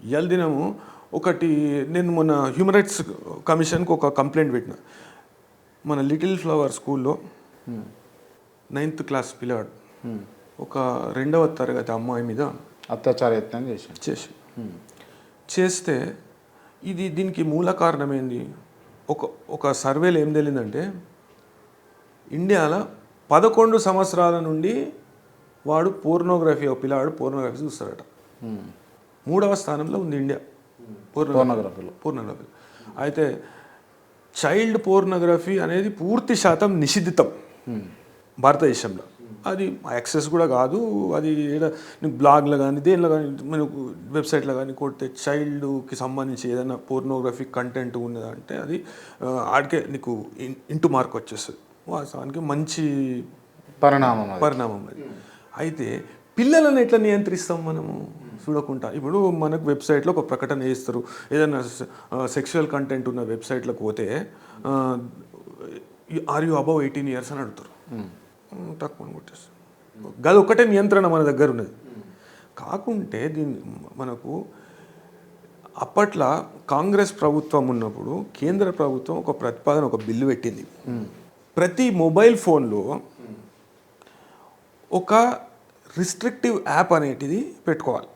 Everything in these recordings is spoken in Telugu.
ఇవాళ దినము ఒకటి నేను మొన్న హ్యూమన్ రైట్స్ కమిషన్కి ఒక కంప్లైంట్ పెట్టిన. మన లిటిల్ ఫ్లవర్ స్కూల్లో 9th క్లాస్ పిల్లాడు ఒక 2వ తరగతి అమ్మాయి మీద అత్యాచార యత్నం చేస్తే దీనికి మూల కారణం ఏంది? ఒక సర్వేలో ఏం తెలియదంటే ఇండియాలో 11 సంవత్సరాల నుండి వాడు పిల్లాడు పోర్నోగ్రఫీ చూస్తాడట. 3వ స్థానంలో ఉంది ఇండియా పోర్నోగ్రఫీలో. అయితే చైల్డ్ పోర్నోగ్రఫీ అనేది పూర్తి శాతం నిషిద్ధితం భారతదేశంలో. అది యాక్సెస్ కూడా కాదు. అది బ్లాగ్లో కానీ దేనిలో కానీ మనకు వెబ్సైట్లో కానీ కొడితే చైల్డ్కి సంబంధించి ఏదైనా పోర్నోగ్రఫీ కంటెంట్ ఉన్నదంటే అది ఆడికే నీకు ఇంటూ మార్క్ వచ్చేస్తుంది. వాస్తవానికి మంచి పరిణామం అది. అయితే పిల్లలను ఎట్లా నియంత్రిస్తాం మనము చూడకుండా? ఇప్పుడు మనకు వెబ్సైట్లో ఒక ప్రకటన చేస్తారు, ఏదైనా సెక్షువల్ కంటెంట్ ఉన్న వెబ్సైట్లోకి పోతే ఆర్ యూ అబౌవ్ 18 years అని అడుగుతారు. తక్కువ కొట్టేస్తారు. గది ఒక్కటే నియంత్రణ మన దగ్గర ఉన్నది. కాకుంటే మనకు అప్పట్లో కాంగ్రెస్ ప్రభుత్వం ఉన్నప్పుడు కేంద్ర ప్రభుత్వం ఒక ప్రతిపాదన, ఒక బిల్లు పెట్టింది. ప్రతి మొబైల్ ఫోన్లో ఒక రిస్ట్రిక్టివ్ యాప్ అనేటిది పెట్టుకోవాలి.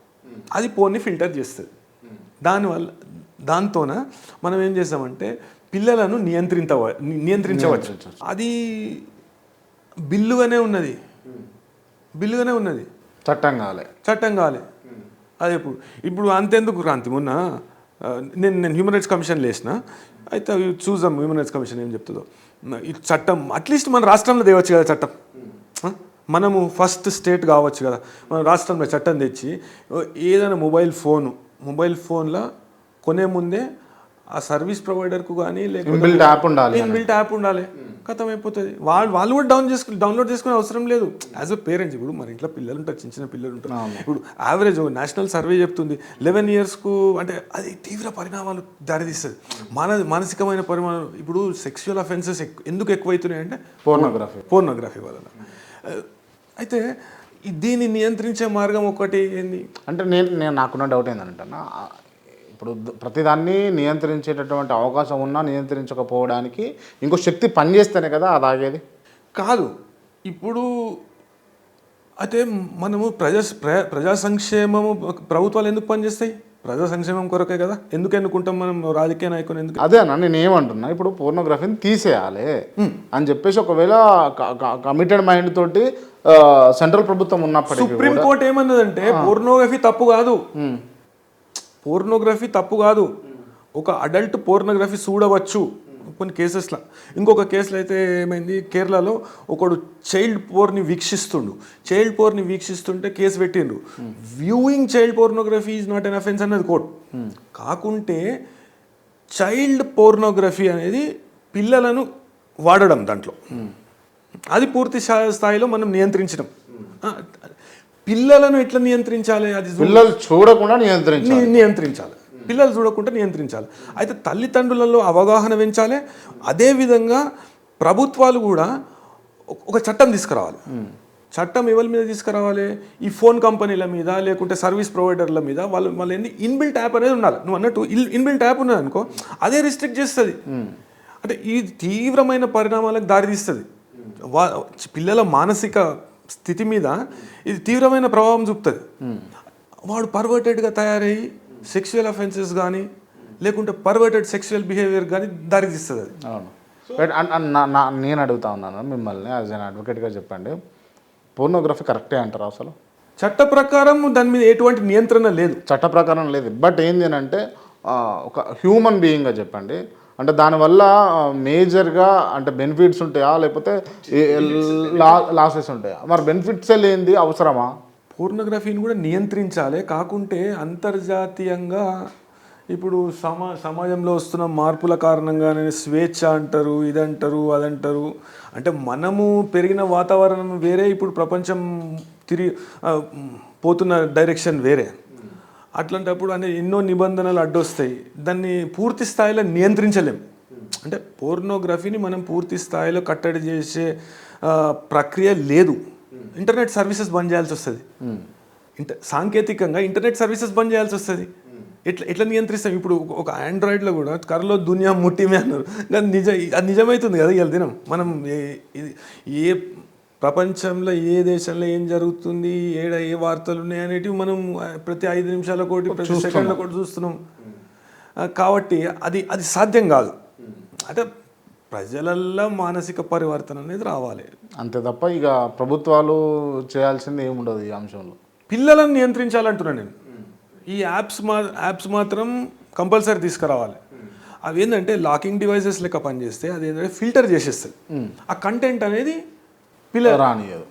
అది ఫోన్ని ఫిల్టర్ చేస్తుంది. దాంతోన మనం ఏం చేస్తామంటే పిల్లలను నియంత్రించవచ్చు. అది బిల్లుగానే ఉన్నది. చట్టం కాలే. అది ఇప్పుడు అంతెందుకు క్రాంతి? మొన్న నేను హ్యూమన్ రైట్స్ కమిషన్ వేసిన. అయితే చూద్దాం హ్యూమన్ రైట్స్ కమిషన్ ఏం చెప్తుందో. ఈ చట్టం అట్లీస్ట్ మన రాష్ట్రంలో తేవచ్చు కదా చట్టం. మనము ఫస్ట్ స్టేట్ కావచ్చు కదా. మన రాష్ట్రంలో చట్టం తెచ్చి ఏదైనా మొబైల్ ఫోన్లో కొనే ముందే ఆ సర్వీస్ ప్రొవైడర్కు కానీ లేకపోతే ఇన్బిల్ట్ యాప్ ఉండాలి. ఖతం అయిపోతుంది. వాళ్ళు కూడా డౌన్లోడ్ చేసుకునే అవసరం లేదు. యాజ్ అ పేరెంట్స్ ఇప్పుడు మన ఇంట్లో పిల్లలు ఉంటారు, చిన్న పిల్లలు ఉంటారు. ఇప్పుడు యావరేజ్ నేషనల్ సర్వే చెప్తుంది 11 years అంటే అది తీవ్ర పరిణామాలు దారితీస్తుంది. మానసికమైన పరిమాణాలు. ఇప్పుడు సెక్షువల్ అఫెన్సెస్ ఎందుకు ఎక్కువైతున్నాయి అంటే పోర్నోగ్రఫీ వలన. అయితే దీన్ని నియంత్రించే మార్గం ఒకటి ఏంది అంటే నేను నాకున్న డౌట్ ఏంటంటే, ఇప్పుడు ప్రతిదాన్ని నియంత్రించేటటువంటి అవకాశం ఉన్నా నియంత్రించకపోవడానికి ఇంకో శక్తి పనిచేస్తేనే కదా అది ఆగేది. కాదు. ఇప్పుడు అయితే మనము ప్రజా సంక్షేమము ప్రభుత్వాలు ఎందుకు పనిచేస్తాయి? ప్రజా సంక్షేమం కొరకే కదా. ఎందుకు ఎన్నుకుంటాం మనం రాజకీయ నాయకులు? ఎందుకు? అదే అన్న నేను ఏమంటున్నా, ఇప్పుడు పోర్నోగ్రఫీని తీసేయాలి అని చెప్పేసి ఒకవేళ కమిటెడ్ మైండ్ తోటి సెంట్రల్ ప్రభుత్వం ఉన్నప్పటికీ సుప్రీంకోర్టు ఏమన్నదంటే పోర్నోగ్రఫీ తప్పు కాదు. ఒక అడల్ట్ పోర్నోగ్రఫీ చూడవచ్చు కొన్ని కేసెస్లో. ఇంకొక కేసులో అయితే ఏమైంది, కేరళలో ఒకడు చైల్డ్ పోర్ని వీక్షిస్తుంటే కేసు పెట్టిండ్రు. Viewing child pornography is not an offence అన్నది కోర్టు. కాకుంటే చైల్డ్ పోర్నోగ్రఫీ అనేది పిల్లలను వాడడం దాంట్లో అది పూర్తి స్థాయిలో మనం నియంత్రించడం. పిల్లలను ఎట్లా నియంత్రించాలి? అది పిల్లలు చూడకుండా నియంత్రించాలి. అయితే తల్లిదండ్రులలో అవగాహన పెంచాలి. అదేవిధంగా ప్రభుత్వాలు కూడా ఒక చట్టం తీసుకురావాలి. చట్టం ఎవరి మీద తీసుకురావాలి? ఈ ఫోన్ కంపెనీల మీద లేకుంటే సర్వీస్ ప్రొవైడర్ల మీద. వాళ్ళు ఏంటి ఇన్బిల్ట్ యాప్ అనేది ఉండాలి. నువ్వు అన్నట్టు ఇన్బిల్ట్ యాప్ ఉన్నది అనుకో, అదే రిస్ట్రిక్ట్ చేస్తుంది. అంటే ఈ తీవ్రమైన పరిణామాలకు దారితీస్తుంది. పిల్లల మానసిక స్థితి మీద ఇది తీవ్రమైన ప్రభావం చూపుతుంది. వాడు పర్వర్టెడ్గా తయారయ్యి సెక్షువల్ అఫెన్సెస్ కానీ లేకుంటే పర్వర్టెడ్ సెక్షువల్ బిహేవియర్ కానీ దారితీస్తుంది. అది నేను అడుగుతా ఉన్నాను మిమ్మల్ని యాజ్ అన్ అడ్వకేట్గా చెప్పండి, పోర్నోగ్రఫీ కరెక్టే అంటారు అసలు? చట్ట ప్రకారం దాని మీద ఎటువంటి నియంత్రణ లేదు. బట్ ఏంది అంటే ఒక హ్యూమన్ బీయింగ్గా చెప్పండి, అంటే దానివల్ల మేజర్గా అంటే బెనిఫిట్స్ ఉంటాయా లేకపోతే లాసెస్ ఉంటాయా? మరి బెనిఫిట్సే లేనిది అవసరమా? పోర్నోగ్రఫీని కూడా నియంత్రించాలి. కాకుంటే అంతర్జాతీయంగా ఇప్పుడు సమాజంలో వస్తున్న మార్పుల కారణంగానే స్వేచ్ఛ అంటారు, ఇదంటారు, అదంటారు. అంటే మనము పెరిగిన వాతావరణం వేరే, ఇప్పుడు ప్రపంచం పోతున్న డైరెక్షన్ వేరే. అట్లాంటప్పుడు అంటే ఎన్నో నిబంధనలు అడ్డొస్తాయి. దాన్ని పూర్తి స్థాయిలో నియంత్రించలేం. అంటే పోర్నోగ్రఫీని మనం పూర్తి స్థాయిలో కట్టడి చేసే ప్రక్రియ లేదు. ఇంటర్నెట్ సర్వీసెస్ బంద్ చేయాల్సి వస్తుంది. సాంకేతికంగా ఇంటర్నెట్ సర్వీసెస్ బంద్ చేయాల్సి వస్తుంది. ఎట్లా నియంత్రిస్తాం ఇప్పుడు ఒక ఆండ్రాయిడ్లో కూడా కర్రలో దునియా ముట్టిమే అన్నారు కానీ అది నిజమవుతుంది కదా ఇవాళ దినం మనం ఏ ప్రపంచంలో ఏ దేశంలో ఏం జరుగుతుంది ఏ వార్తలు ఉన్నాయి అనేటివి మనం ప్రతి 5 నిమిషాల కోటి ప్రతి సెకండ్ల కోటి చూస్తున్నాం కాబట్టి అది సాధ్యం కాదు అంటే ప్రజలల్లో మానసిక పరివర్తన అనేది రావాలి అంతే తప్ప ఇక ప్రభుత్వాలు చేయాల్సింది ఏముండదు ఈ అంశంలో. పిల్లలను నియంత్రించాలంటున్నాను నేను. ఈ యాప్స్ మాత్రం కంపల్సరీ తీసుకురావాలి. అవి ఏంటంటే లాకింగ్ డివైసెస్ లెక్క పనిచేస్తే అది ఏంటంటే ఫిల్టర్ చేసేస్తుంది ఆ కంటెంట్ అనేది పిల్లలు రానియదు.